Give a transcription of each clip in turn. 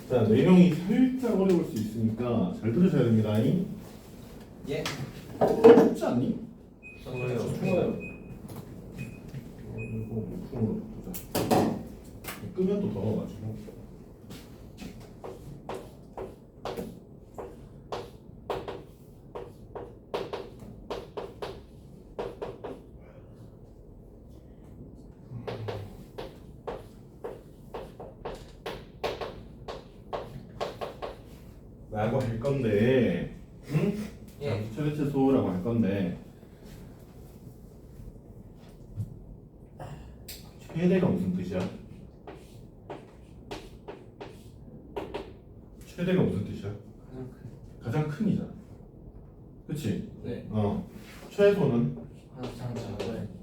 자, 내용이 살짝 어려울 수 있으니까 잘 들으셔야 됩니다. 예. 쉽지 않니? 좋아요. 좋아요. 이거 목표로 보자. 끄면 또 더워가지고. 라고 할 건데, 응? 예. 최대 최소라고 할 건데, 최대가 무슨 뜻이야? 최대가 무슨 뜻이야? 가장 큰이잖아. 그치? 네. 최소는 가장 작은.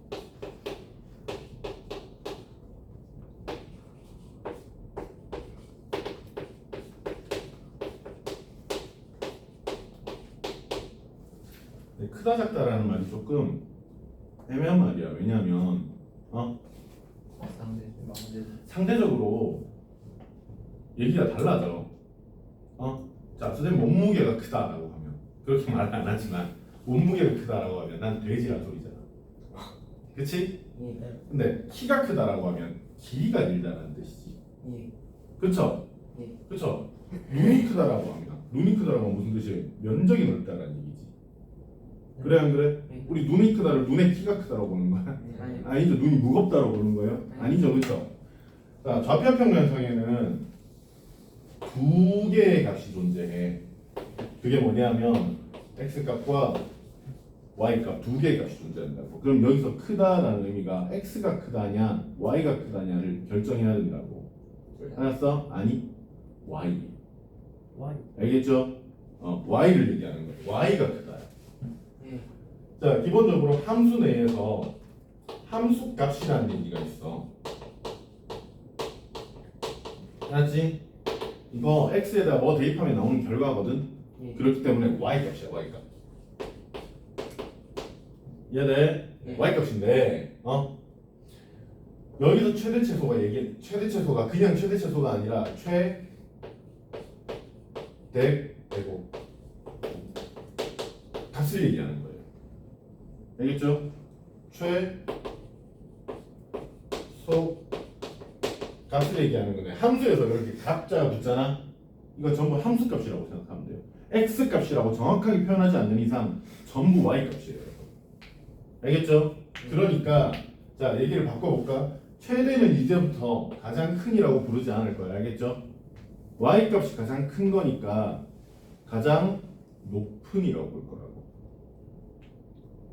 크다 작다라는 말이 조금 애매한 말이야. 왜냐하면 상대적으로 얘기가 달라져. 자, 선생님 몸무게가 크다라고 하면 그렇게 말 안 하지만 몸무게가 크다라고 하면 난 돼지란 소리잖아. 그치? 예. 근데 키가 크다라고 하면 길이가 길다라는 뜻이지. 예. 그쵸? 예. 그쵸? 눈이 크다라고 하면 무슨 뜻이에요? 면적이 넓다라는 얘기지. 그래 안 그래? 네. 우리 눈이 크다를 눈의 키가 크다라고 보는 거야? 아니. 아니죠. 눈이 무겁다고 보는 거예요? 네. 아니죠. 그렇죠? 자, 좌표평면상에는 두 개의 값이 존재해. 그게 뭐냐면 x값과 y값 두 개의 값이 존재한다고. 그럼 여기서 크다라는 의미가 x가 크다냐 y가 크다냐를 결정해야 된다고. 알았어? 아니 y. 알겠죠? y를 얘기하는 거예요. y가 크다. 예. 자, 기본적으로 함수 내에서 함수 값이라는 얘기가 있어. 알았지? 이거 x에다 뭐 대입하면 나오는 결과거든. 예. 그렇기 때문에 y 값이야, y 값. 이해돼? 네. y 값인데, 여기서 최대 최소가 그냥 최대 최소가 아니라 최대되고 값을 얘기하는 거예요. 알겠죠? 최소 값을 얘기하는 건데 함수에서 이렇게 값자가 붙잖아. 이거 전부 함수 값이라고 생각하면 돼요. x 값이라고 정확하게 표현하지 않는 이상 전부 y 값이에요. 알겠죠? 그러니까 자, 얘기를 바꿔볼까? 최대는 이제부터 가장 큰이라고 부르지 않을 거야. 알겠죠? y 값이 가장 큰 거니까 가장 높은이라고 볼 거라고.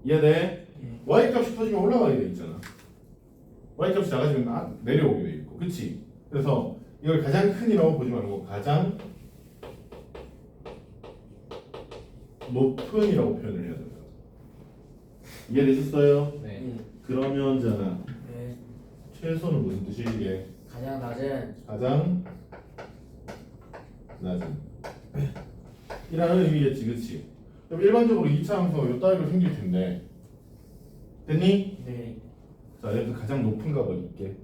이해돼? y 값이 커지면 올라가게 돼 있잖아. y 값이 작아지면 내려오게 돼 있고, 그치? 그래서 이걸 가장 큰이라고 보지 말고 가장 높은이라고 표현을 해야 된다. 이해되셨어요? 네. 그러면 잖아. 네. 최소는 무슨 뜻이 이게? 가장 낮은. 가장 낮은 이라는 의미겠지, 그치? 그럼 일반적으로 2차 함수가 요 따위로 생길 텐데 됐니? 네. 자, 여기서 가장 높은 값을 있게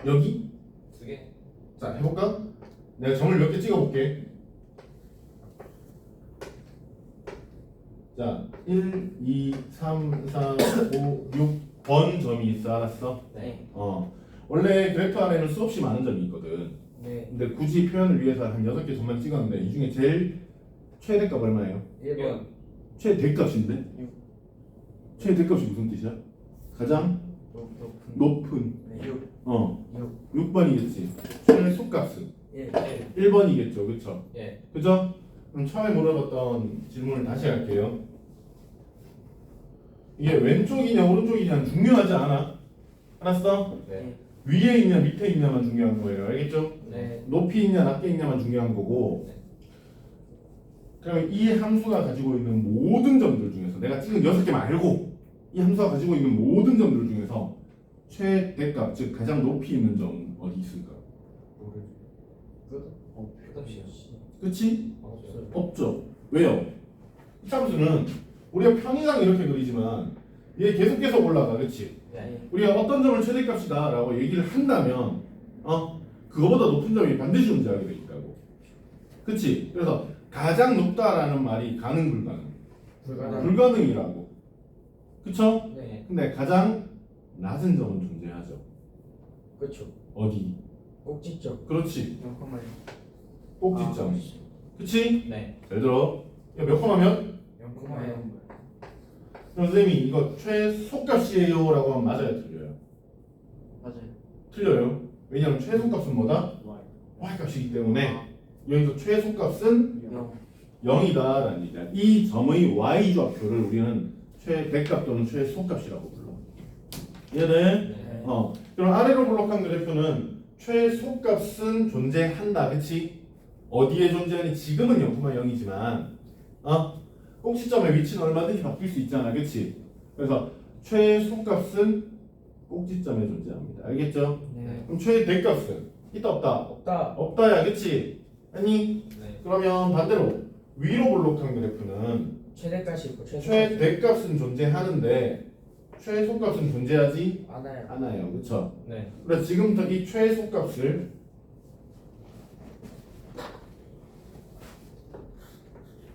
여기? 두 개. 자, 해볼까? 내가 점을 몇 개 찍어볼게. 자, 1, 2, 3, 4, 5, 6번 점이 있어. 알았어? 네. 원래 그래프 안에는 수없이 많은 점이 있거든. 네. 근데 굳이 표현을 위해서 한 6개 점만 찍었는데 이 중에 제일 최대값 얼마예요? 1번. 최대값인데? 최대값이 무슨 뜻이야? 가장 높은. 네. 6. 6번이겠지. 최소값은 1. 1번이겠죠. 그쵸? 예. 그죠? 그럼 처음에 물어봤던 질문을 다시 할게요. 이게 왼쪽이냐 오른쪽이냐는 중요하지 않아. 알았어? 네. 위에 있냐 밑에 있냐만 중요한 거예요. 알겠죠? 네. 높이 있냐 낮게 있냐만 중요한 거고. 네. 그러면 이 함수가 가지고 있는 모든 점들 중에서 내가 찍은 6개 말고 이 함수가 가지고 있는 모든 점들 중에서 최대값, 즉 가장 높이 있는 점 어디 있을까? 끝없이요. 그치? 없어요. 없죠. 왜요? 이 함수는 우리가 편의상 이렇게 그리지만 얘 계속 올라가. 그치? 네. 우리가 어떤 점을 최대값이다 라고 얘기를 한다면 그거보다 높은 점이 반드시 존재하게 돼 있다고. 그치? 그래서 가장 높다라는 말이 가능 불가능? 불가능이라고. 그쵸? 네. 근데 가장 낮은 점은 존재하죠. 그렇죠. 어디? 꼭지점. 그렇지. 0,0. 꼭지점. 그치? 네. 잘 들어. 이거 몇 콤마면? 0,0. 그럼 선생님이 이거 최소값이에요 라고 하면 맞아요, 틀려요? 맞아요. 틀려요. 왜냐하면 최소값은 뭐다? y값이기 때문에 여기서 최소값은 0. 0이다라는 얘기야. 이 점의 y좌표를 우리는 최대값 또는 최소값이라고 불러. 이해돼? 네. 그럼 아래로 블록한 그래프는 최소값은 존재한다, 그치? 어디에 존재하니? 지금은 0,0이지만 꼭지점의 위치는 얼마든지 바뀔 수 있잖아, 그치? 그래서 최소값은 꼭지점에 존재합니다. 알겠죠? 네. 그럼 최대값은 있다 없다? 없다. 없다야, 그치? 아니? 네. 그러면 반대로 위로 블록한 그래프는 최대값이 있고 최대값은 존재하는데 최소값은 존재하지 않아요. 않아요, 그쵸? 네. 그래서 지금부터 이 최소값을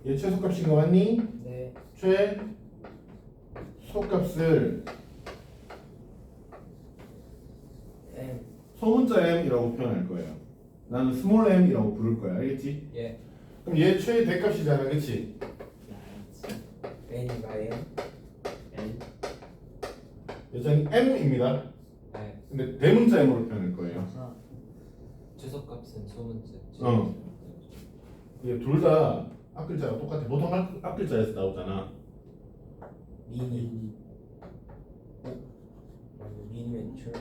얘 최소값인 거 맞니? 네. 최소값을 M. 소문자 m이라고 표현할 거예요. 나는 스몰 m이라고 부를 거야, 알겠지? 예. 그럼 얘 최대값이잖아, 그치? N인가 M? 여전히 m입니다. 네. 근데 대문자 m으로 표현할 거예요. 최소값은 소문자. 이게 둘 다 앞글자가 똑같아. 보통 앞글자에서 나오잖아. 미니. 미니매추.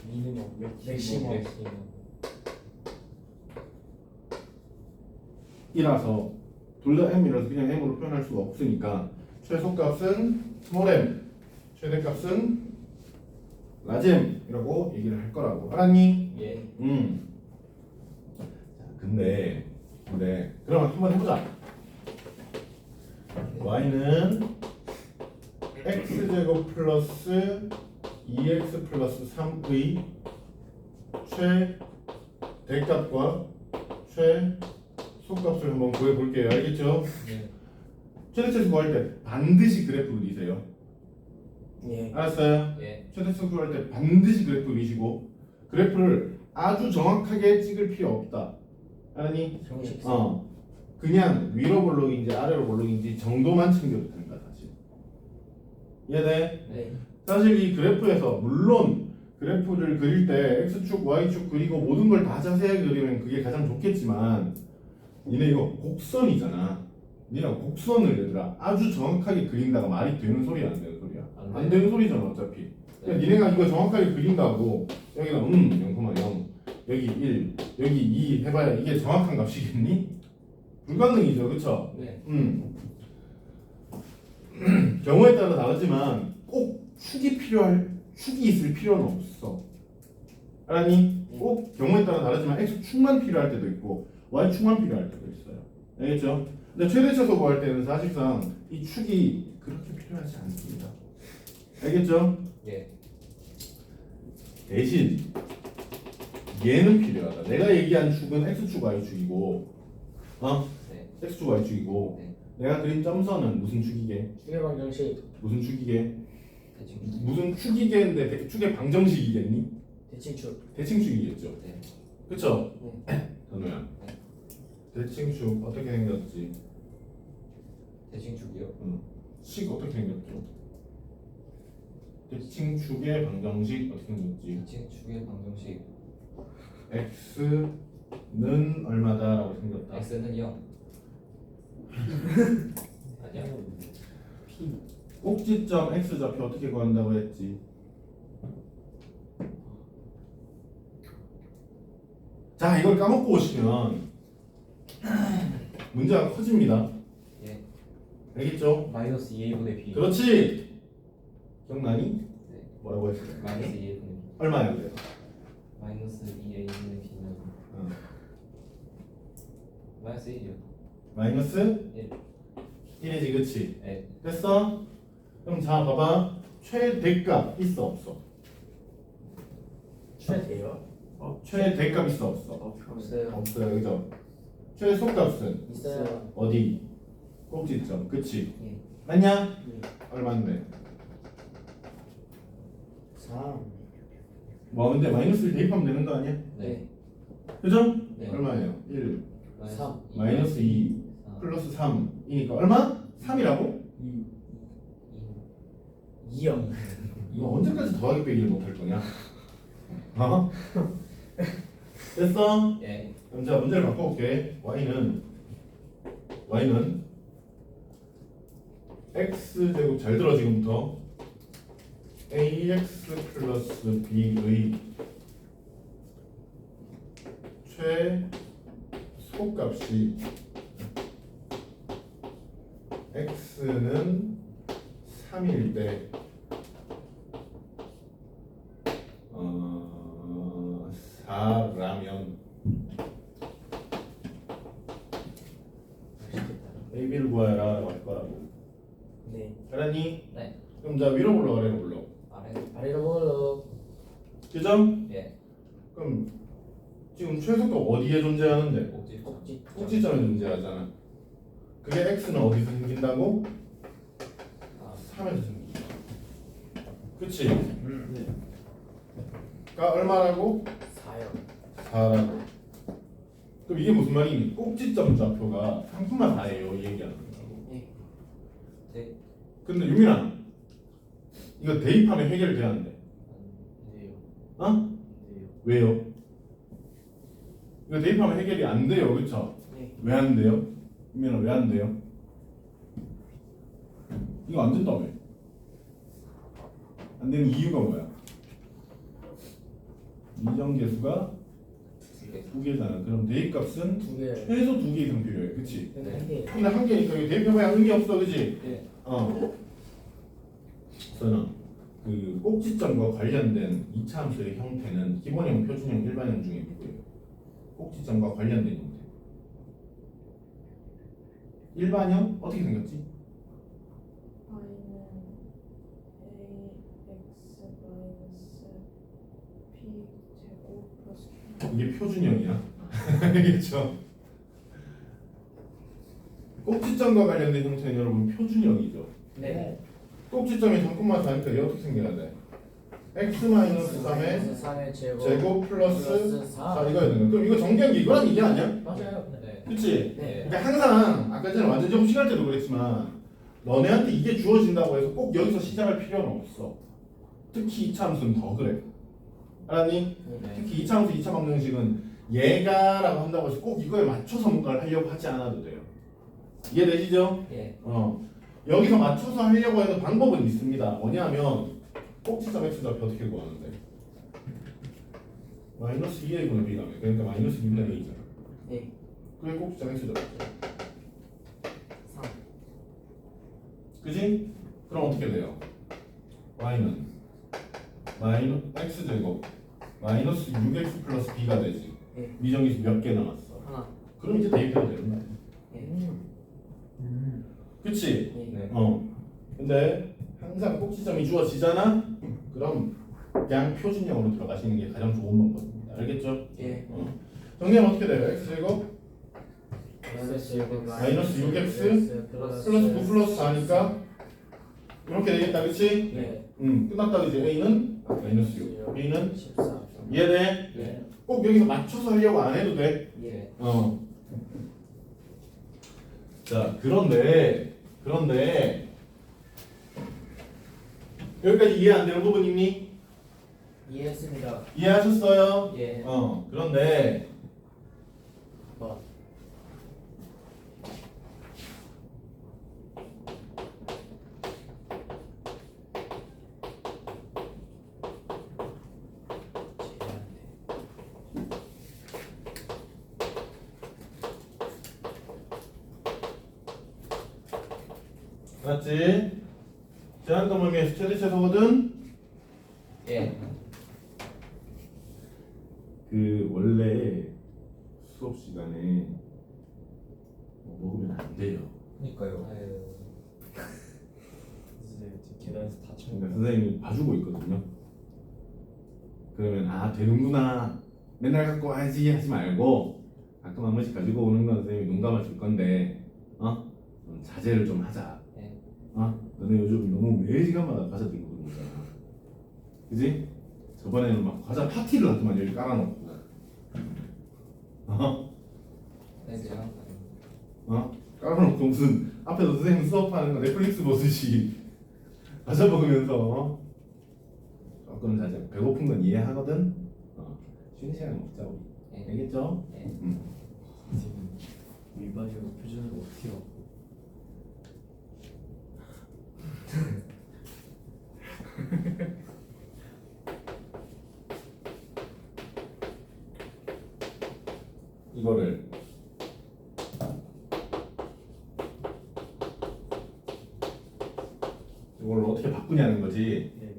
미니멈. 맥시멈. 이라서 둘 다 m이라서 그냥 m으로 표현할 수가 없으니까 최소값은 스몰 m, 최대값은 라지 m이라고 얘기를 할 거라고. 알았니? 예. 자, 근데 그럼 한번 해보자. y는 x제곱 플러스 2x 플러스 3의 최대값과 최소값을 한번 구해볼게요. 알겠죠? 네. 최대값 구할 때 반드시 그래프 그리세요. 예. 알았어요? 예. 최대값 구할 때 반드시 그래프 그리시고 그래프를 아주 정확하게 찍을 필요 없다. 알았니? 정식. 그냥 위로 볼록인지 아래로 볼록인지 정도만 챙겨도 된다, 사실. 이해돼? 네. 사실 이 그래프에서 물론 그래프를 그릴 때 x축, y축 그리고 모든 걸 다 자세하게 그리면 그게 가장 좋겠지만 니네 이거 곡선이잖아. 니네가 곡선을 얘들아 아주 정확하게 그린다가 말이 되는 소리야, 안 되는 소리야? 안 되는 소리잖아, 어차피. 그러니까 니네가 이거 정확하게 그린다고 여기가 0,0 여기 1 여기 2 해봐야 이게 정확한 값이겠니? 불가능이죠, 그쵸? 네. 경우에 따라 다르지만 꼭 축이 있을 필요는 없어. 알았니? 꼭 경우에 따라 다르지만 x축만 필요할 때도 있고 y축만 필요할 때도 있어요. 알겠죠? 근데 최대차소 구할 때는 사실상 이 축이 그렇게 필요하지 않습니다. 알겠죠? 예. 대신 얘는 필요하다. 내가 얘기한 축은 x축, y축이고 네. x축, y축이고 네. 내가 그린 점선은 무슨 축이게? 축의 방정식. 무슨 축이게? 대칭. 무슨 축이겠는데 축의 방정식이겠니? 대칭축. 대칭축이겠죠. 네. 그쵸? 네. 단호야. 대칭축 어떻게 생겼지? 대칭축이요? 식 어떻게 생겼죠? 대칭축의 방정식 어떻게 생겼지? 대칭축의 방정식. x는 얼마다라고 생겼다. x는 0. 아니야? P 꼭지점 x좌표 어떻게 구한다고 했지? 자, 이걸 까먹고 오시면 문제가 커집니다. 예. 알겠죠? 마이너스 2a분의 b. 그렇지. 기억나니? 네. 뭐라고 했어? 마이너스 2a분의 b. 얼마야 그래서? 마이너스 2a분의 b는 마이너스 1이요. 마이너스 1. 1이지, 그치? 네. 됐어? 그럼 자, 봐봐. 최대값 있어 없어? 최대요? 최대값 있어 없어? 없어요. 없어요, 그죠? 최소값은 있어요. 어디? 꼭지점, 그치? 예. 맞냐? 예. 얼마인데? 3. 뭐 근데 마이너스를 대입하면 되는 거 아니야? 네. 그죠? 네. 얼마예요? 1 삼. 마이너스 2 플러스 3이니까 얼마? 3이라고? 2. 2형. 너 언제까지 더하기 빼기를 못할 거냐? 어? 됐어? 예. 그럼 자 문제를 바꿔볼게. y는 x제곱 잘 들어 지금부터 ax 플러스 b의 최소값이 x는 3일 때 4라면 ab를 구하여라 라고 할 거라고. 네. 알았니? 네. 그럼 자 위로 불러 아래로 불러. 아래. 아래로 먹으러. 그죠? 예. 그럼 지금 최소값 어디에 존재하는데? 꼭지. 꼭지. 꼭지점에 존재하잖아. 그게 x는 어디서 생긴다고? 아. 3에서 생긴다. 그치? 네. 그러니까 얼마라고? 4요. 4라고. 그럼 이게 무슨 말이니? 꼭지점 좌표가 상수만 4예요. 이 얘기하는 거라고. 네. 네. 근데 유민아 이거 대입하면 해결돼야 한대. 네요. 어? 네요. 왜요? 이거 대입하면 해결이 안 돼요. 그쵸? 네. 왜 안 돼요? 유민아 왜 안 돼요? 이거 안 된다며. 안 되는 이유가 뭐야? 이정계수가 두 개. 2개잖아. 그럼 대입값은 2개. 최소 2개 이상 필요해. 그치? 근데 한 개. 근데 한 개니까 이거 대입해봐야 의미 없어. 그치? 예. 저는 그 꼭지점과 관련된 이차함수의 형태는 기본형, 표준형, 일반형 중에 있고요. 꼭지점과 관련된 형태. 일반형 어떻게 생겼지? y는 ax 마이너스 b 제곱 플러스 q. 이게 표준형이야. 알겠죠? 꼭지점과 관련된 형태는 여러분 표준형이죠. 네. 꼭지점이 잠깐만 다니까 얘 어떻게 생겨야 돼? x 마이너스 3의 3의 제곱 플러스 4. 4 이거야 되는. 그럼 이거 정리한 게 이거란 얘기 아니야? 맞아요. 네. 그치? 네. 그러니까 항상 아까 전에 완전 제곱식할 때도 그랬지만 너네한테 이게 주어진다고 해서 꼭 여기서 시작할 필요는 없어. 특히 2차 함수는 더 그래. 알았니? 네. 특히 2차 함수 2차 방정식은 얘가라고 한다고 해서 꼭 이거에 맞춰서 뭔가를 하려고 하지 않아도 돼요. 이해되시죠? 예. 여기서 맞춰서 하려고 해도 방법은 있습니다. 뭐냐면 꼭지점 x 좌표 어떻게 구하는데? 마이너스 2a 분의 b라며. 그러니까 마이너스 2분의 a잖아. 네. 그게 꼭지점 x 좌표. 3. 그지? 그럼 어떻게 돼요? y는 x 제곱 마이너스 6x 플러스 b가 되지. 네. 미정기수 몇 개 남았어? 하나. 그럼 이제 대입해도 되는 거 아니야? 네. 그치? 네. 네. 근데 항상 꼭지점이 주어지잖아? 그럼 그냥 표준형으로 들어가시는 게 가장 좋은 방법입니다. 알겠죠? 예. 정리하면 어떻게 돼요? x제곱 마이너스 6x 플러스 9 플러스 4니까 이렇게 되겠다. 그치? 네. 끝났다. 그지? a는 마이너스 6 b는 14. 이해돼? 예. 꼭 여기서 맞춰서 하려고 안 해도 돼. 예. 자, 그런데 여기까지 이해 안 되는 부분 있니? 이해했습니다. 이해하셨어요? 예. 그런데 뭐? 맞지? 제한점 범위에서 최대 최소거든? 예. 그 원래 수업 시간에 먹으면 안 돼요. 그러니까요. 아유. 이제 계단에서 다쳐. 그러니까 선생님이 봐주고 있거든요. 그러면 아 되는구나 맨날 갖고 와야지 하지 말고 가끔 한 번씩 가지고 오는 건 선생님이 눈 감아 줄 건데 좀 자제를 좀 하자. 네. 너네 요즘 너무 매 시간마다 과자 들고 그러는 거잖아. 그지? 저번에는 막 과자 파티를 하더만 여기 깔아놓고 네, 제가 깔아놓고 무슨 앞에서 선생님 수업하는 거 넷플릭스 보듯이 과자 먹으면서 조금 자제. 배고픈 건 이해하거든. 쉬는 시간에 먹자 우리. 네. 알겠죠? 네. 선생님 일반적으로 표준으로 어떻게 하고? 이거를 이걸로 어떻게 바꾸냐는 거지. 네.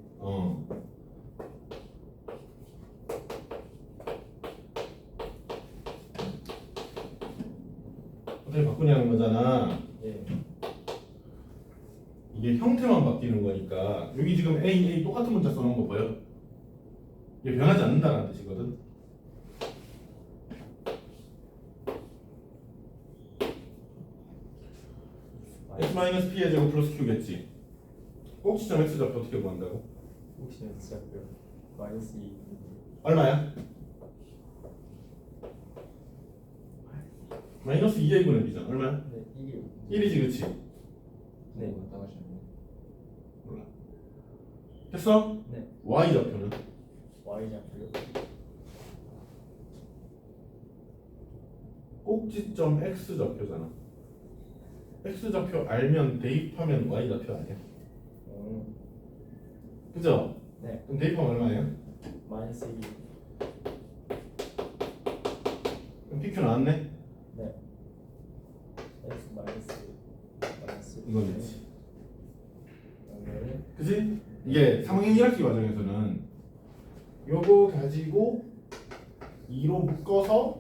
어떻게 바꾸냐는 거잖아. 네. 이게 형태만 바뀌는 거니까 여기 지금 A 똑같은 문자 써놓은 거 보여? 이게 변하지 않는다는 뜻이거든. x-p의 제곱 플러스 q겠지. 꼭지점 x 좌표 어떻게 구한다고? 혹시 시작돼요? 마이너스 2. 얼마야? 마이너스 2의 2분의 b잖아. 얼마야? 네, 이게 1이지 그치? 네. 왔다 가셨네. 몰라. 됐어? 네. y 좌표는? Y 잡고요. 꼭지점 x 좌표잖아. x 좌표 알면 대입하면 y 좌표 아니야? 그죠? 네. 그럼 대입하면 얼마예요? 마이너스 2. 그럼 PQ 나왔네? 네. X 마이너스 이건 있지. 네. 그지? 이게 3학년 1학기 과정에서는 요거 가지고 2로 묶어서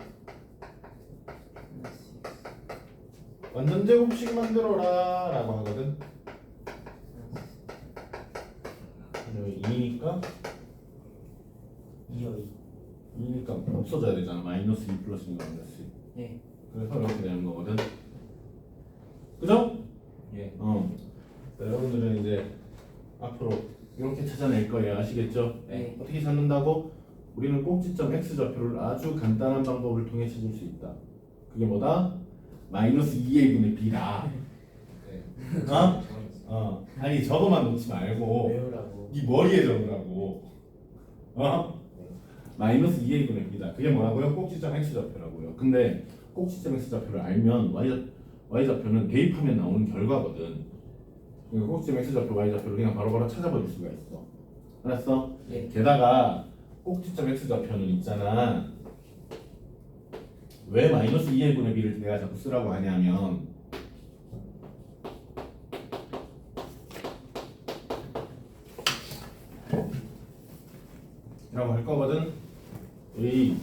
완전 제곱식 만들어라 라고 하거든. 여기 2니까 2니까 없어져야 되잖아. 마이너스 2 플러스 2 마이너스 2. 네. 그래서 이렇게 되는 거거든. 그죠? 예. 자, 여러분들은 이제 앞으로 이렇게 찾아낼 거예요. 아시겠죠? 네. 어떻게 찾는다고? 우리는 꼭지점 x 좌표를 아주 간단한 방법을 통해 찾을 수 있다. 그게 뭐다? 마이너스 2의 분의 b다. 네. 아니 저거만 놓지 말고 외우라고. 네 머리에 적으라고. 마이너스 2의 분의 b다. 그게 뭐라고요? 꼭지점 x 좌표라고요. 근데 꼭지점 x 좌표를 알면 y 좌표는 대입하면 나오는 결과거든. 그러니까 꼭지점 x 좌표, y 좌표를 그냥 바로바로 찾아버릴 수가 있어. 알았어? 네. 게다가 꼭지점 x 좌표는 있잖아. 왜 마이너스 2의 분의 b를 내가 자꾸 쓰라고 하냐면 라고 할 거거든. 이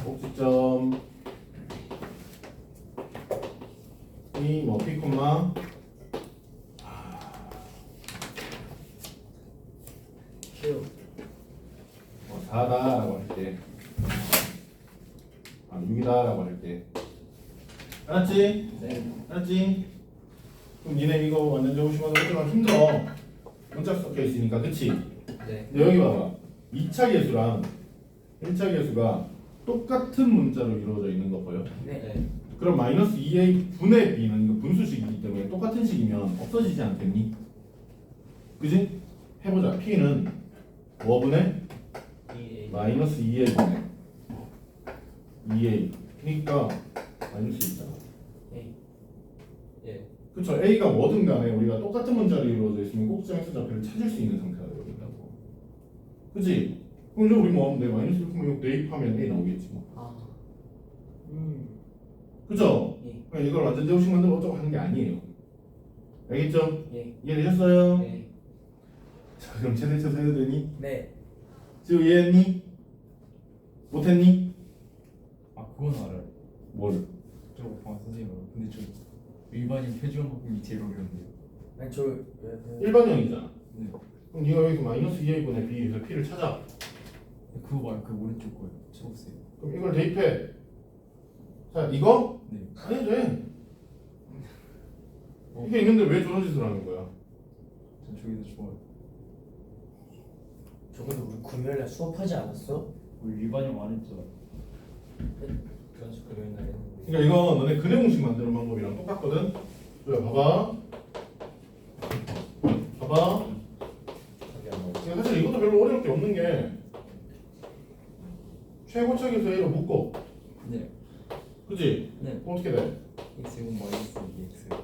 꼭지점 이뭐 p, Q. 4다라고 할 때, 6이다라고 할 때, 알았지? 네. 알았지? 그럼 니네 이거 완전 적으시면 좀 힘들어. 문자 섞여 있으니까, 그치? 네. 근데 여기 봐봐. 2차 계수랑 1차 계수가 똑같은 문자로 이루어져 있는 거 보여? 네. 네. 그럼 마이너스 2a 분의 b는 이거 분수식이기 때문에 똑같은 식이면 없어지지 않겠니? 그지? 해보자. p는 5분의 마이너스 2a 분의 2a 그러니까 마이너스 있잖아. 네. 예. 그쵸? a가 뭐든 간에 우리가 똑같은 문자로 이루어져 있으면 꼭지점 x 좌표를 찾을 수 있는 상태가 되어진다고. 그치? 그럼 이제 우리 뭐 하면 돼? 마이너스 1,6 대입하면 a 나오겠지 뭐. 아. 그죠? 예. 그러니까 이걸 완전 제곱식 만들어 어쩌고 하는 게 아니에요. 알겠죠? 예. 이해되셨어요? 네. 자, 그럼 최대쳐서 해도 되니? 네. 지금 이해했니? 못했니? 아 그건 알아요. 뭘? 저 방금 선생님 근데 저 일반인 표준 방법이 제일 어려운데요. 아니 저 일반형이잖아. 네. 그럼 네가 여기서 마이너스 2a 분의 b에서 p를 찾아. 그거 말고 그 오른쪽 거요. 초록색. 그럼 이걸 대입해. 자, 이거? 네. 안 해도 돼. 이게 있는데 왜 저런 짓을 하는 거야? 전 저게 더 좋아요. 저것도 우리 금요일날 수업하지 않았어? 우리 일반형 안 했죠. 교환수 금요일 날 했는데. 그러니까 이거 너네 근해 공식 만드는 방법이랑 똑같거든. 자, 봐봐. 봐봐. 답이 안 나오지. 근데 사실 이것도 별로 어려울 게 없는 게 최고차에서 A로 묶어. 네. 그치? 네. 그럼 어떻게 돼? x는 마이너스 2x.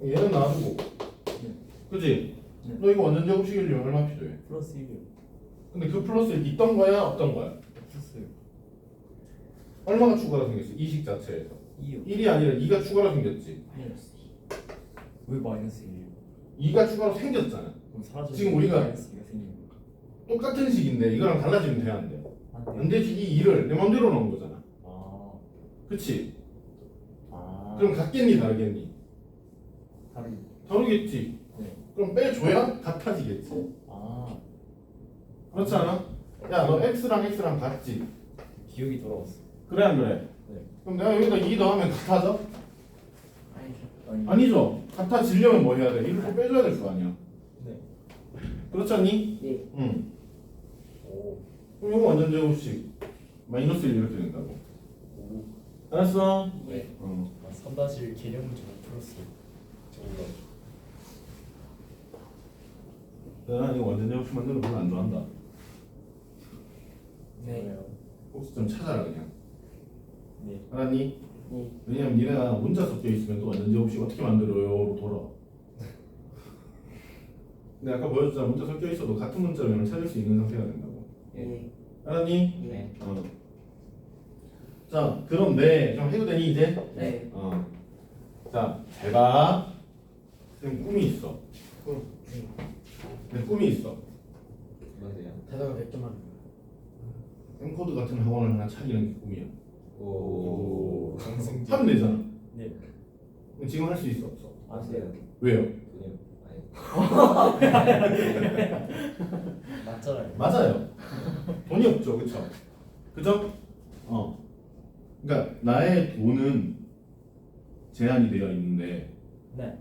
얘는 놔두고. 네. 그치? 네. 너 이거 완전 제곱식이려면 얼마 필요해? 플러스 1이요. 근데 그 플러스 있던 거야? 없던 거야? 플러스 얼마가 추가로 생겼어? 이 식 자체에서 2요. 1이 아니라 2가 추가로 생겼지. 마이너스 2. 왜 마이너스 1이요? 2가 추가로 생겼잖아. 그럼 사라져. 지금 우리가 마이너스 2가 생기는 거. 똑같은 식인데 이거랑 달라지면 돼, 안 돼? 안 안 돼요. 되지. 이 2를 내 맘대로 넣은 거잖아. 아. 그치? 아. 그럼 같겠니 다르겠니? 다른. 다르겠지. 네. 그럼 빼줘야 같아지겠지. 아. 그렇지 않아? 야, 너 x랑 같지? 기억이 돌아왔어. 그래 안 그래? 네. 그럼 내가 여기다 2 더하면 같아져? 아니죠. 아니죠. 같아지려면 뭐 해야 돼? 1을 또 빼줘야 될 거 아니야. 네. 그렇지 않니? 네. 응. 오. 그럼 이거 완전 제곱식 마이너스 1 이렇게 된다고. 오. 알았어? 네. 어. 아, 3-1 개념 문제 못 풀었어요. 저 몰라. 나 이거 완전 제곱식 만드는 거 별로 안 좋아한다. 네. 혹시 좀 찾아라 그냥. 네. 알았니? 네. 왜냐면 니네가 문자 섞여 있으면 또 완전 제곱식 어떻게 만들어요? 돌아. 근데 아까 보여줬잖아. 문자 섞여 있어도 같은 문자면 찾을 수 있는 상태가 된다고. 네. 알았니? 네. 어. 자, 그런데 좀 해도 되니 이제? 네. 어. 자, 잘 봐. 지금 꿈이 있어. 내 꿈이 있어. 뭔데요? 대답을 100점 하는 거야. 엠코드 같은 학원을 하나 차리는 게 꿈이야. 오. 강승지. 하면 되잖아. 네. 근데 지금 할 수 있어 없어? 아세요? 왜요? 돈이 아니. 맞잖아요. 맞아요. 돈이 없죠, 그쵸? 그죠? 어. 그러니까 나의 돈은 제한이 되어 있는데, 네.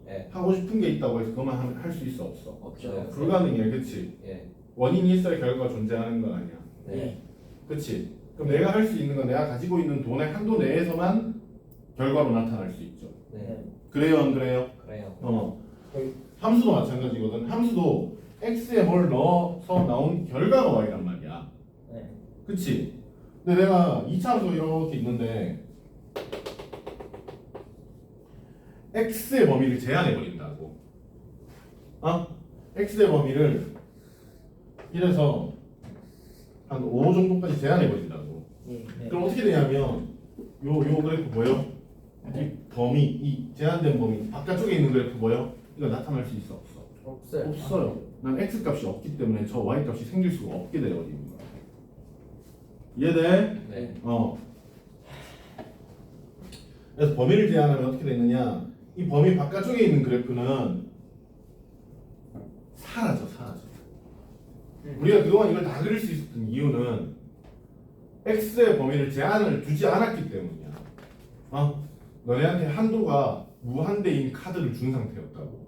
예. 하고 싶은 게 있다고 해서 그것만 할 수 있어 없어? 없죠. 불가능해, 그치? 예. 원인이 있어야 결과가 존재하는 거 아니야, 네. 그치? 그럼 내가 할 수 있는 건 내가 가지고 있는 돈의 한도 내에서만 결과로 나타날 수 있죠. 네. 그래요, 안 그래요? 그래요. 함수도 마찬가지거든. 함수도 x에 뭘 넣어서 나온 결과가 y란 말이야. 네. 그치? 근데 내가 이차함수 이렇게 있는데 x의 범위를 제한해 버린다고. x의 범위를 1에서 한 5 정도까지 제한해 버린다고. 네. 그럼 어떻게 되냐면 요 그래프 보여? 이 범위, 이 제한된 범위 바깥쪽에 있는 그래프 보여? 이거 나타날 수 있어 없어? 없어요. 없어요. 난 x 값이 없기 때문에 저 y 값이 생길 수가 없게 되어버리는 거야. 이해돼? 네. 그래서 범위를 제한하면 어떻게 되느냐? 이 범위 바깥쪽에 있는 그래프는 사라져. 우리가 그동안 이걸 다 그릴 수 있었던 이유는 x의 범위를 제한을 두지 않았기 때문이야. 너네한테 한도가 무한대인 카드를 준 상태였다고.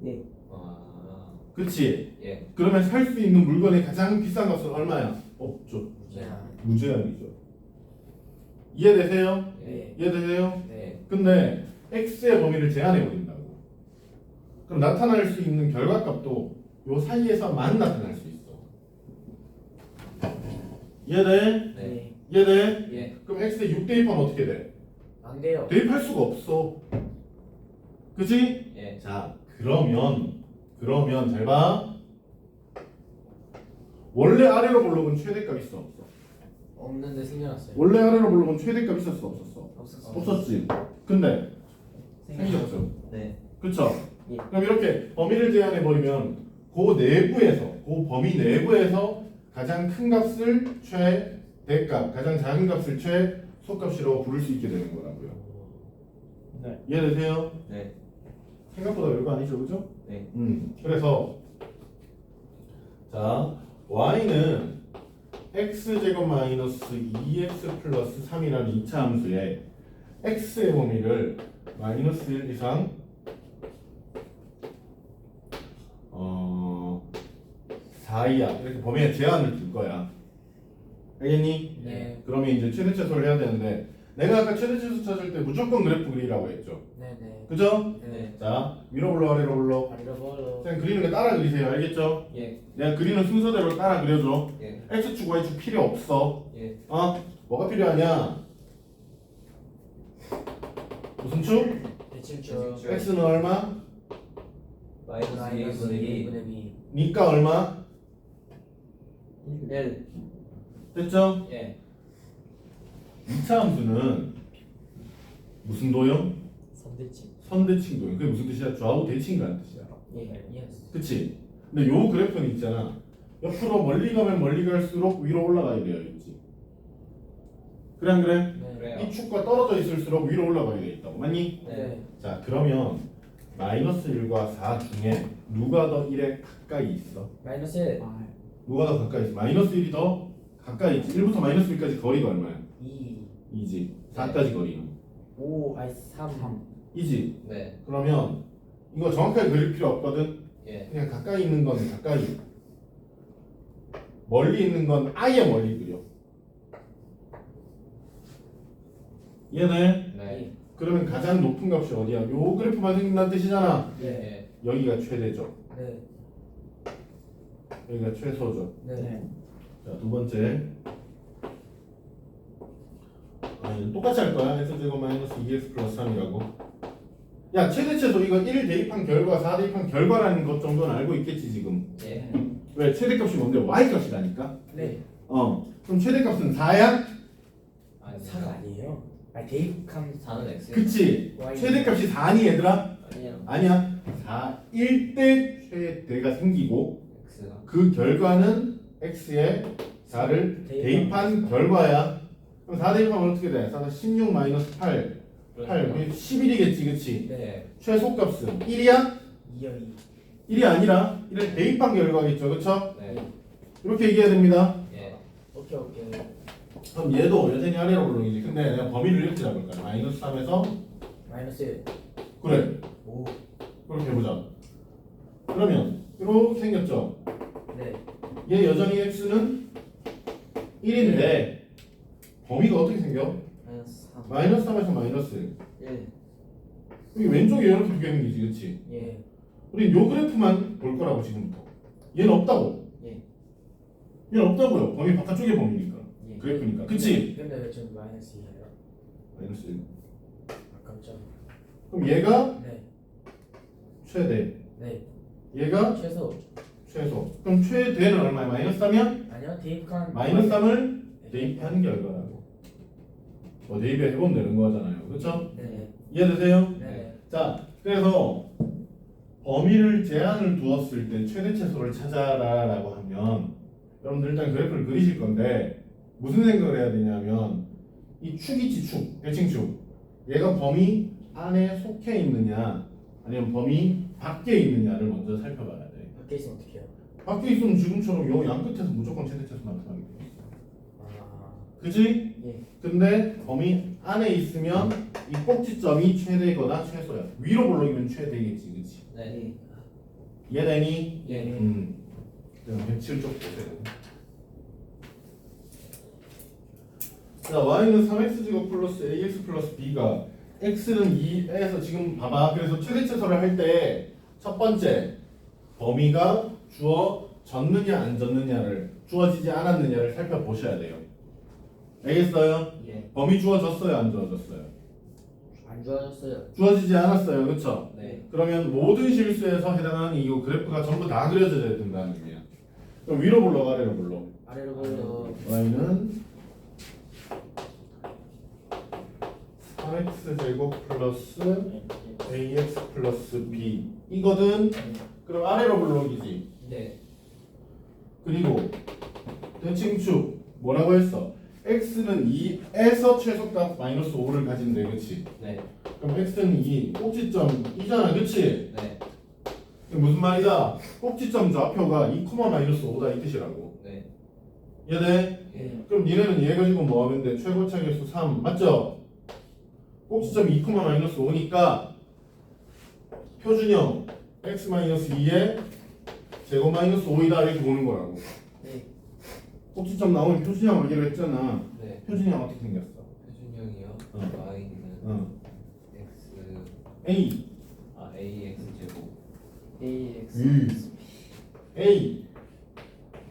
네. 아. 그치? 예. 그러면 살 수 있는 물건의 가장 비싼 값은 얼마야? 없죠. 자. 무제한이죠. 이해되세요? 네. 이해되세요? 네. 근데 x의 범위를 제한해 버린다고. 그럼 나타날 수 있는 결과값도 요 사이에서만 나타날 수 있어. 이해돼? 네. 이해돼? 예. 그럼 x에 6 대입하면 어떻게 돼? 안 돼요. 대입할 수가 없어. 그치? 예. 자, 그러면 잘 봐. 원래 아래로 볼록은 최대값 있어 없어? 없는데 생겨났어요. 원래 아래로 볼록은 최대값 있었어 없었어? 없었어요. 없었지. 근데 생겼죠. 네. 그쵸? 예. 그럼 이렇게 범위를 제한해 버리면 그 내부에서, 그 범위 내부에서 가장 큰 값을 최대값, 가장 작은 값을 최소값이라고 부를 수 있게 되는 거라고요. 네. 이해되세요? 네. 생각보다 별거 아니죠, 그죠? 네. 그래서 자, y는 x제곱 마이너스 2x 플러스 3이라는 2차 함수에 x의 범위를 마이너스 1 이상 4이야 이렇게 범위에 제한을 둘 거야. 알겠니? 네. 그러면 이제 최대 최소를 해야 되는데 내가 아까 최대 최소 찾을 때 무조건 그래프 그리라고 했죠. 네네. 그죠? 네. 자 위로 불러 아래로 불러. 아리로 벌로. 그냥 그리는 거 따라 그리세요. 알겠죠? 예. 내가 그리는 순서대로 따라 그려줘. 예. x축 y축 필요 없어. 예. 뭐가 필요하냐? 무슨 축? 대칭축. 대칭축. x는 얼마? 마이너스 2분의 2. 2분의 2. 니까 얼마? 1. 됐죠? 예. 2차 함수는 무슨 도형? 선대칭. 선대칭 도형. 그게 무슨 뜻이야? 좌우 대칭이라는 뜻이야. 예. 예스. 그치? 근데 요 그래프는 있잖아. 옆으로 멀리 가면 멀리 갈수록 위로 올라가야 되어 있지. 그래 안 그래? 네. 그래요. 이 축과 떨어져 있을수록 위로 올라가야 돼 있다고. 맞니? 네. 자 그러면 마이너스 1과 4 중에 누가 더 1에 가까이 있어? 마이너스 1. 누가 더 가까이 있어? 마이너스 1이 더 가까이 있지. 1부터 마이너스 1까지 거리가 얼마야? 2. 2지. 4까지 거리는 5. 아니 3. 2지. 네. 그러면 이거 정확하게 그릴 필요 없거든. 예. 그냥 가까이 있는 건 가까이, 멀리 있는 건 아예 멀리 그려. 이해돼? 네. 그러면 가장 높은 값이 어디야? 요 그래프만 생긴다는 뜻이잖아. 예. 여기가 최대죠. 네. 여기가 최소죠. 네. 자, 두 번째. 똑같이 할 거야. x제곱 마이너스 2x 플러스 3이라고. 야, 최대 최소 이거 1 대입한 결과, 4 대입한 결과라는 것 정도는 알고 있겠지 지금. 예. 왜? 최대값이 뭔데? y값이라니까. 네. 그럼 최대값은 4야? 아니 4가 아니에요. 아니 대입함 4는 x. 그치. Y. 최대값이 4니 얘들아? 아니요. 아니야. 4일 때 최대가 생기고 x가. 그 결과는 x에 4를 대입한 결과야. 그럼 4 대입하면 어떻게 돼? 4는 16 마이너스 8. 8. 11이겠지, 그치? 네. 최소값은 1이야? 2여 2. 1이 아니라 1을 대입한 결과겠죠, 그쵸? 네. 이렇게 얘기해야 됩니다. 예. 오케이 오케이. 그럼 얘도 여전히 아래로 불러이지. 근데 내가 범위를 이렇게 잡을 거야. 마이너스 3에서 마이너스 1. 그래. 5. 그렇게 해보자. 그러면 이렇게 생겼죠. 네. 얘 여전히 x는 1인데 범위가 어떻게 생겨? 마이너스 3. 마이너스 3에서 마이너스 1. 1. 여기 왼쪽에 이렇게 두 개 생기지, 그렇지? 예. 우리 요 그래프만 볼 거라고 지금부터. 얘는 없다고. 예. 얘는 없다고요. 범위 바깥쪽의 범위니까. 예. 그래프니까. 그치? 근데 왜 저는 마이너스 2예요? 마이너스 1. 아 깜짝. 그럼 얘가 네. 최대. 네. 얘가 최소. 최소. 그럼 최대는 얼마야? 마이너스 3이야? 아니요 대입한. 마이너스 3을 대입한 결과라고. 뭐 대입해 해보면 되는 거잖아요. 그렇죠? 네. 이해되세요? 네. 자, 그래서 범위를 제한을 두었을 때 최대 최소를 찾아라라고 하면 여러분들 일단 그래프를 그리실 건데 무슨 생각을 해야 되냐면 이 축이지 축, 대칭축. 얘가 범위 안에 속해 있느냐 아니면 범위 밖에 있느냐를 먼저 살펴봐야 돼. 밖에 있으면 어떻게 해요? 밖에 있으면 지금처럼 요 양 끝에서 무조건 최대 최소 나타나게 돼. 아. 그지? 예. 근데 범위 안에 있으면 이 꼭지점이 최대거나 최소야. 위로 볼록이면 최대겠지, 그치? 네. 이해되니? 예. 그럼 107쪽 보세요. 자, y는 3x제곱 플러스 ax 플러스 b가 x는 2에서 지금 봐봐. 그래서 최대 최소를 할 때 첫 번째 범위가 주어졌느냐 안 졌느냐를 주어지지 않았느냐를 살펴보셔야 돼요. 알겠어요? 예. 범위 주어졌어요, 안 주어졌어요? 안 좋아졌어요. 주어지지 않았어요, 그렇죠? 네. 그러면 모든 실수에서 해당하는 이 그래프가 전부 다 그려져야 된다는 의미야. 그럼 위로 불러, 아래로 불러. 아래로 걸려. y는 3x제곱 플러스 ax 플러스 b 이거든. 그럼 아래로 불러기지. 네. 그리고 대칭축 뭐라고 했어? x는 2에서 최소값 마이너스 5를 가진대, 그치? 네. 그럼 x는 2, 꼭지점 2잖아, 그치? 네. 무슨 말이다? 꼭지점 좌표가 2, 마이너스 5다 이 뜻이라고. 네. 이해돼? 네. 그럼 니네는 얘가 지금 뭐 하면 돼? 최고차 개수 3 맞죠? 꼭지점 2, 마이너스 5니까 표준형 x 마이너스 2에 제곱 마이너스 5이다 이렇게 보는 거라고. 네. 꼭지점 나오면 표준형 알기로 했잖아. 네. 표준형 어떻게 생겼어? 표준형이요. y는 x A ax 제곱. AX A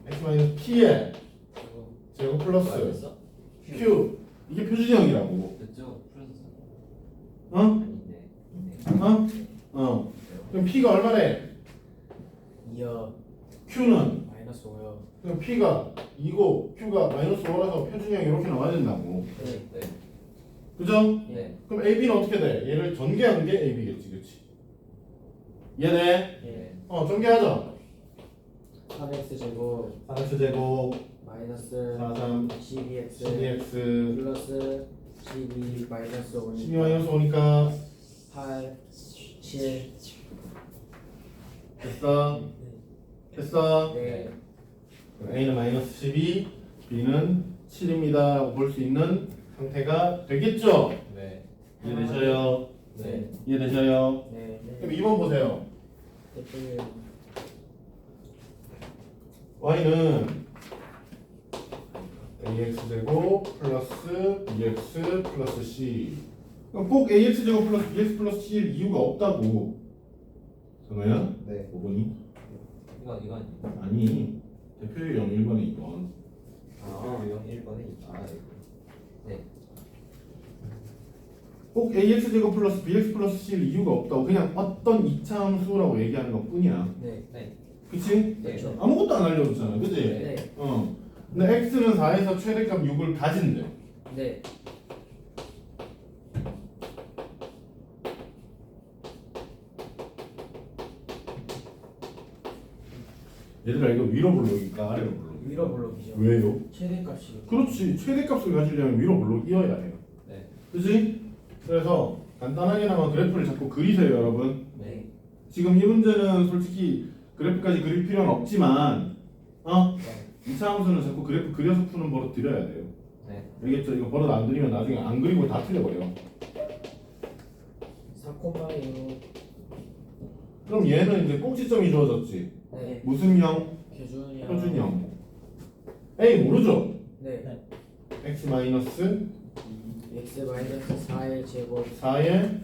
x 마이너스 P에 제곱 플러스 맞았어? Q 이게 표준형이라고. 됐죠? 플러스. 어? 아닌데. 어? 그럼 P가 얼마래? 2요 Q는 마이너스 5요. 그럼 P가 2고 Q가 마이너스 5라서 표준형이 이렇게 나와야 된다고. 네. 네. 그죠? 네. 그럼 AB는 어떻게 돼? 얘를 전개한 게 AB겠지, 그렇지? 얘네 예. 전개하자. 3x 제곱 4x 제곱 마이너스 43 12x 12x 플러스 12 마이너스 5니까 12 마이너스 5니까 8 7 됐어? 됐어? 네. 그럼 A는 마이너스 12, B는 7입니다 라고 볼 수 있는 상태가 되겠죠? 네. 이해되셔요? 네. 이해되셔요? 네. 그럼 2번 보세요. 대표님 Y는 AX제곱 플러스 BX 플러스 C. 그럼 꼭 AX제곱 플러스 BX 플러스 C일 이유가 없다고. 선호야? 네. 5번이? 이거 아니에요? 아니. 대표 유형 1번에 2번. 아, 유형 1번에 아, 이거. 네. 꼭 AX제곱 플러스 BX 플러스 C일 이유가 없다고. 그냥 어떤 이차함수라고 얘기하는 것 뿐이야. 네. 네. 그치? 네. 그렇죠. 아무것도 안 알려줬잖아. 그치? 네. 근데 X는 4에서 최대값 6을 가진대. 네. 얘들아 이거 위로 블록일까 아래로 블록? 위로 블록이죠. 왜요? 최대값이. 그렇지. 최대값을 가지려면 위로 블록이어야 해요. 네. 그치? 그래서 간단하게나마 그래프를 자꾸 그리세요 여러분. 네. 지금 이 문제는 솔직히 그래프까지 그릴 필요는 없지만 이차 함수는 자꾸 그래프 그려서 푸는 버릇 들여야 돼요. 네. 알겠죠? 이거 버릇 안 들이면 나중에 안 그리고 다 틀려버려. 4,6 그럼 얘는 이제 꼭지점이 주어졌지. 네. 무슨 형? 표준형. 표준형. A 모르죠? 네. x 마이너스 x 마이너스 4의 제곱 4의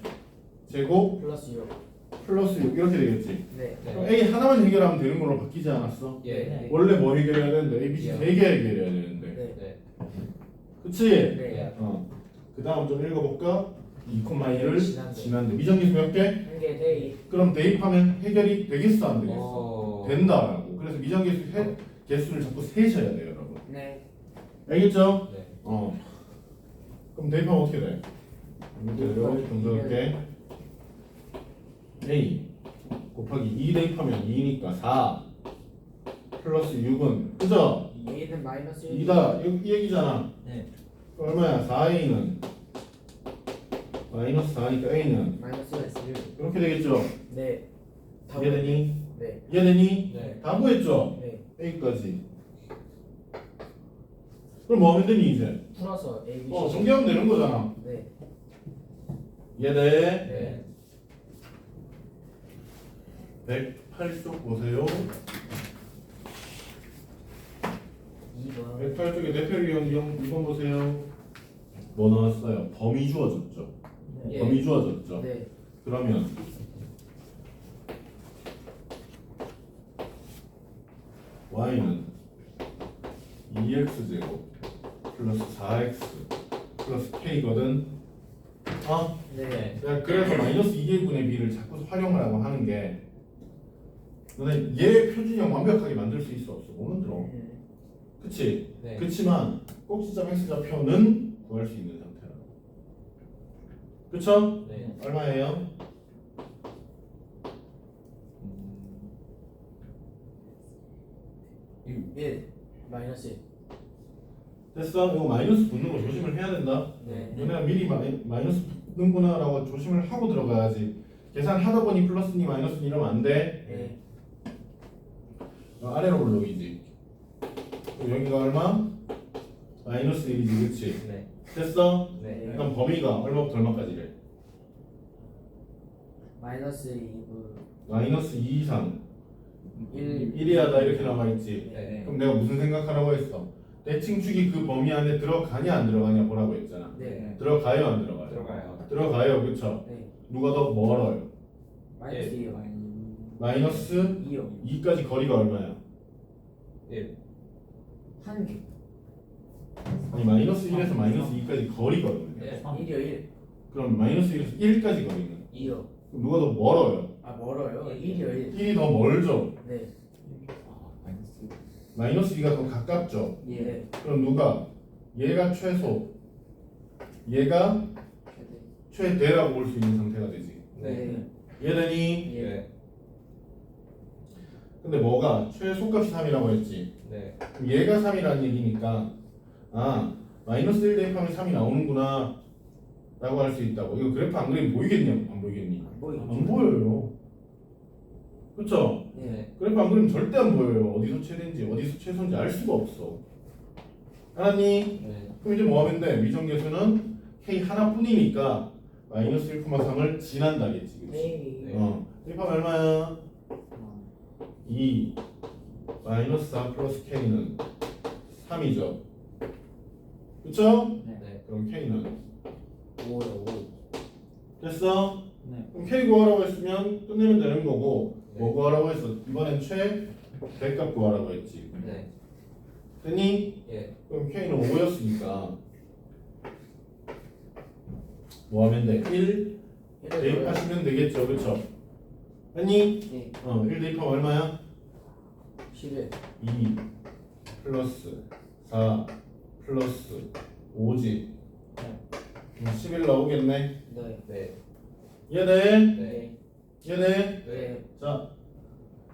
제곱 플러스 6. 플러스 6 이렇게 되겠지. 네. 그럼 A 하나만 해결하면 되는 걸로 바뀌지 않았어? 예. 원래 뭐 해결해야 되는데 A, B, C 예. 3개 해결해야 되는데. 네. 네. 그치? 네. 그 다음 좀 읽어볼까? 2,1을 지난대. 지난대. 미정계수 몇 개? 한개 대입. 그럼 대입하면 해결이 되겠어 안 되겠어? 어. 된다라고. 그래서 미정계수 개수를 자꾸 세셔야 돼요 여러분. 네. 알겠죠? 네. 그럼 대입하면 어떻게 돼? 이대로 동그랗게 A 곱하기 2 대입하면 2니까 4 플러스 6은 그죠? A는 마이너스 1. 2다 이 얘기잖아. 네. 얼마야? 4A는 마이너스 4니까 A는 마이너스 1. 이렇게 되겠죠? 네. 이해되니? 네. 이해되니? 네. 다 구했죠? 네. A까지. 그럼 뭐 하면 되니 이제? 풀어서 A, B, C. 전개하면 되는 거잖아. 네. 이해돼? 네. 108쪽 보세요. 2번. 108쪽에 대표 유형 2번 보세요. 뭐 나왔어요? 범위 주어졌죠? 네. 범위 주어졌죠? 네. 그러면 y는 2x제곱 플러스 4x 플러스 k거든. 네. 내가 그래서 마이너스 2개분의 b를 자꾸 활용을 하고 하는 게 너네 얘 표준형 완벽하게 만들 수 있어 없어? 못 만들어. 그치? 네. 그치만 꼭지점 x좌표는 구할 수 있는 상태라고. 그쵸? 네. 얼마예요? 음. 1. 마이너스 1. 됐어? 이거 마이너스 붙는 거 조심을 해야 된다. 네. 너네가 미리 마이너스 붙는구나 라고 조심을 하고 들어가야지. 계산하다 보니 플러스니 마이너스니 이러면 안 돼. 네. 아래로 블록이지. 그럼 여기가 얼마? 마이너스 1이지 그치? 네. 됐어? 네. 그럼 범위가 얼마부터 얼마까지래? 마이너스 2분 마이너스 2 이상 1 1이하다 이렇게 남아있지. 네. 그럼 내가 무슨 생각하라고 했어? 대칭축이 그 범위 안에 들어가냐 안 들어가냐 보라고 했잖아. 네. 들어가요 안 들어가요? 들어가요. 들어가요 그쵸? 네. 누가 더 멀어요? 마이너스 예. 2요. 마이너스 2요. 2까지 거리가 얼마야? 1. 한 개. 아니 마이너스 1에서 마이너스 2까지 거리가 얼마야? 네. 1이요 1. 그럼 마이너스 1에서 1까지 거리는? 2요. 그럼 누가 더 멀어요? 아 멀어요. 1이요 1. 1이 더 멀죠? 네. 마이너스 마이너스 2가 더 가깝죠? 예. 그럼 누가? 얘가 최소 얘가 최대라고 볼 수 있는 상태가 되지. 네. 얘되니? 예. 네. 근데 뭐가? 최소값이 3이라고 했지. 네. 그럼 얘가 3이라는 얘기니까 아 마이너스 1 대입하면 3이 나오는구나 라고 할 수 있다고. 이거 그래프 안 그리면 보이겠냐? 안 보이겠니? 안 보여요. 그쵸? 네. 그래프 안 그리면 절대 안 보여요. 어디서 최대인지 어디서 최소인지 알 수가 없어. 알았니? 네. 그럼 이제 뭐 하면 돼? 미정계수는 K 하나뿐이니까 마이너스 1,3을 지난다겠지. 그치? 네. 대입하면 얼마야? 2 마이너스 4 플러스 K는 3이죠. 그쵸? 네. 그럼 K는 5요 5. 됐어? 네. 그럼 K 구하라고 했으면 끝내면 되는 거고 네. 뭐 구하라고 했어? 이번엔 대값 구하라고 했지. 네. 됐니? 예. 그럼 K는 5였으니까 뭐 하면 돼? 1 대입하시면 되겠죠. 그쵸? 됐니? 네. 1 대입하면 얼마야? 11. 2 플러스 4 플러스 5지. 11 나오겠네. 네. 네. 얘네? 네. 얘네? 네. 자,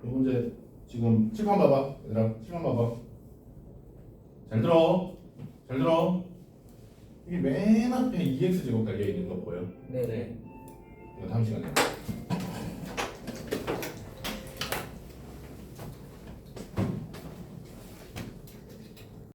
이 문제 지금 칠판 봐봐. 얘들아, 칠판 봐봐. 잘 들어. 잘 들어. 이게 맨 앞에 2x 제곱 달려있는 거 보여? 네. 네. 이거 다음 시간에.